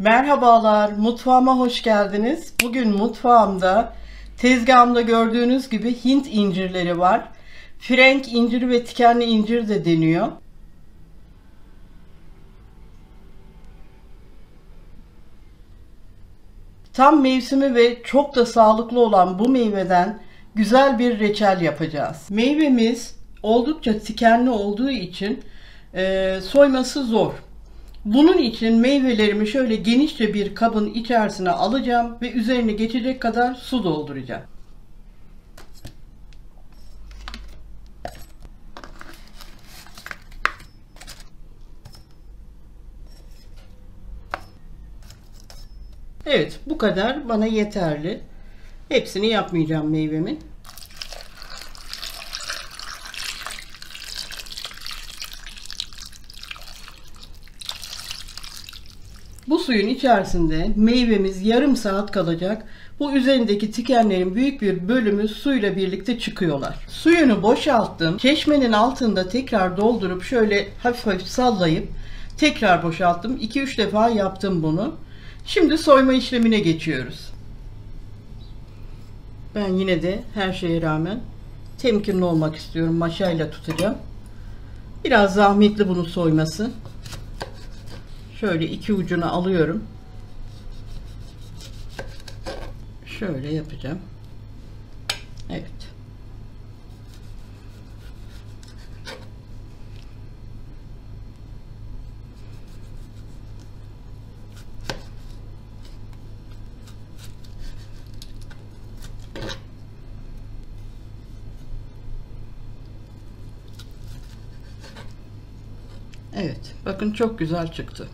Merhabalar, mutfağıma hoş geldiniz. Bugün mutfağımda, tezgahımda gördüğünüz gibi Hint incirleri var. Frenk inciri ve tikenli incir de deniyor. Tam mevsimi ve çok da sağlıklı olan bu meyveden güzel bir reçel yapacağız. Meyvemiz oldukça tikenli olduğu için soyması zor. Bunun için meyvelerimi şöyle genişçe bir kabın içerisine alacağım ve üzerine geçecek kadar su dolduracağım. Evet, bu kadar bana yeterli. Hepsini yapmayacağım meyvemin. Bu suyun içerisinde meyvemiz yarım saat kalacak. Bu üzerindeki tikenlerin büyük bir bölümü suyla birlikte çıkıyorlar. Suyunu boşalttım. Çeşmenin altında tekrar doldurup şöyle hafif hafif sallayıp tekrar boşalttım. 2-3 defa yaptım bunu. Şimdi soyma işlemine geçiyoruz. Ben yine de her şeye rağmen temkinli olmak istiyorum. Maşayla tutacağım. Biraz zahmetli bunu soyması. Şöyle iki ucunu alıyorum. Şöyle yapacağım. Evet. Evet. Bakın çok güzel çıktı.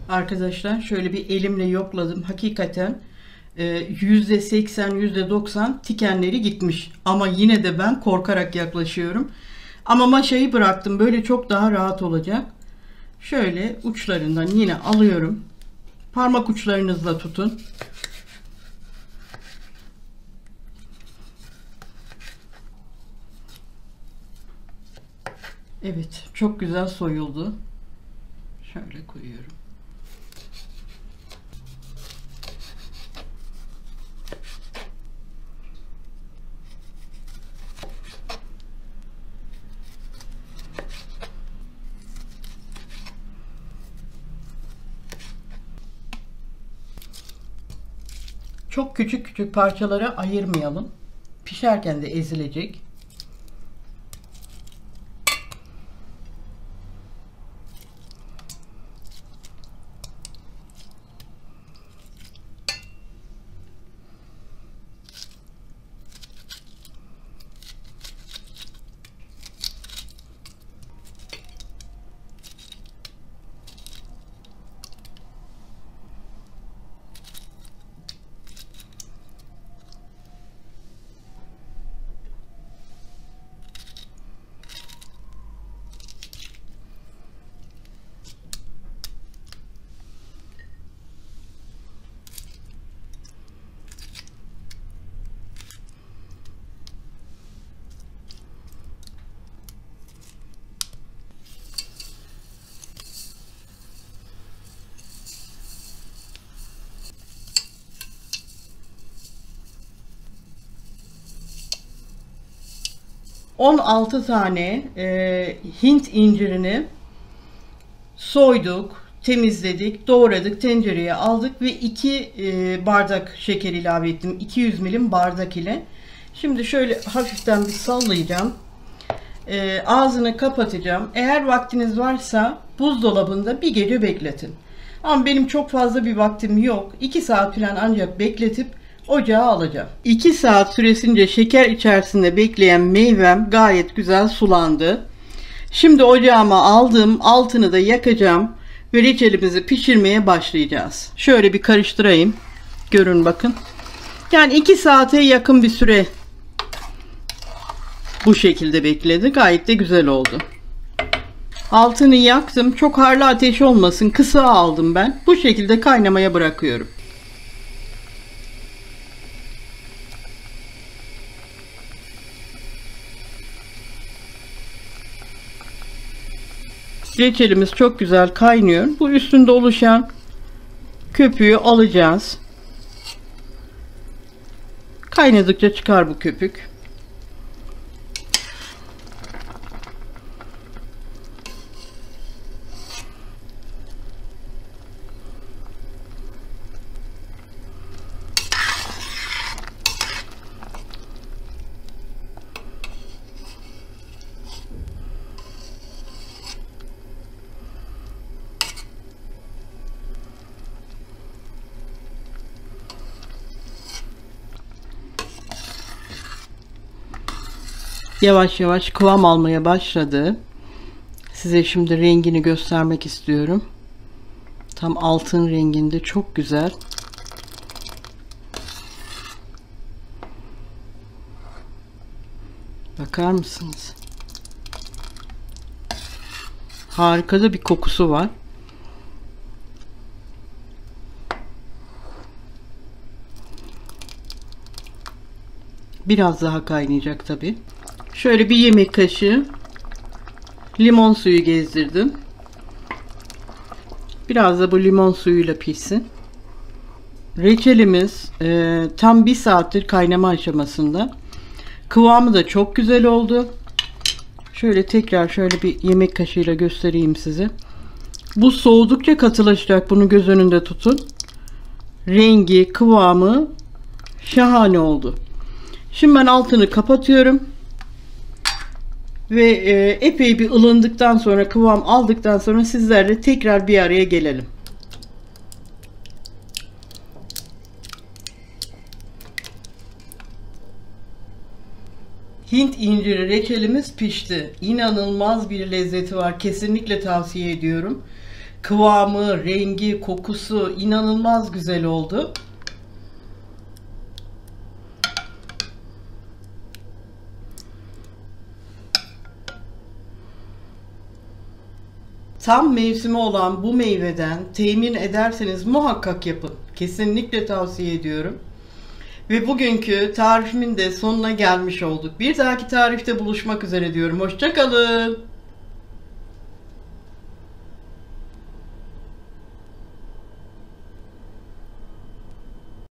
Arkadaşlar şöyle bir elimle yokladım. Hakikaten %80, %90 tikenleri gitmiş. Ama yine de ben korkarak yaklaşıyorum. Ama maşayı bıraktım. Böyle çok daha rahat olacak. Şöyle uçlarından yine alıyorum. Parmak uçlarınızla tutun. Evet, çok güzel soyuldu. Şöyle koyuyorum. Çok küçük küçük parçalara ayırmayalım. Pişerken de ezilecek. ...16 tane Hint incirini soyduk, temizledik, doğradık, tencereye aldık ve 2 bardak şeker ilave ettim. 200 milim bardak ile. Şimdi şöyle hafiften bir sallayacağım. Ağzını kapatacağım. Eğer vaktiniz varsa buzdolabında bir gece bekletin. Ama benim çok fazla bir vaktim yok. 2 saat falan ancak bekletip ocağa alacağım. 2 saat süresince şeker içerisinde bekleyen meyvem gayet güzel sulandı. Şimdi ocağıma aldım. Altını da yakacağım. Ve reçelimizi pişirmeye başlayacağız. Şöyle bir karıştırayım. Görün bakın. Yani 2 saate yakın bir süre bu şekilde bekledi. Gayet de güzel oldu. Altını yaktım. Çok harlı ateş olmasın. Kısa aldım ben. Bu şekilde kaynamaya bırakıyorum. Reçelimiz çok güzel kaynıyor. Bu üstünde oluşan köpüğü alacağız. Kaynadıkça çıkar bu köpük. Yavaş yavaş kıvam almaya başladı. Size şimdi rengini göstermek istiyorum. Tam altın renginde, çok güzel. Bakar mısınız? Harika da bir kokusu var. Biraz daha kaynayacak tabii. Şöyle bir yemek kaşığı limon suyu gezdirdim. Biraz da bu limon suyuyla pişsin. Reçelimiz tam 1 saattir kaynama aşamasında. Kıvamı da çok güzel oldu. Şöyle tekrar şöyle bir yemek kaşığıyla göstereyim size. Bu soğudukça katılaşacak. Bunu göz önünde tutun. Rengi, kıvamı şahane oldu. Şimdi ben altını kapatıyorum. Ve epey bir ılındıktan sonra, kıvam aldıktan sonra sizlerle tekrar bir araya gelelim. Hint inciri reçelimiz pişti. İnanılmaz bir lezzeti var. Kesinlikle tavsiye ediyorum. Kıvamı, rengi, kokusu inanılmaz güzel oldu. Tam mevsimi olan bu meyveden temin ederseniz muhakkak yapın. Kesinlikle tavsiye ediyorum. Ve bugünkü tarifimin de sonuna gelmiş olduk. Bir dahaki tarifte buluşmak üzere diyorum. Hoşça kalın.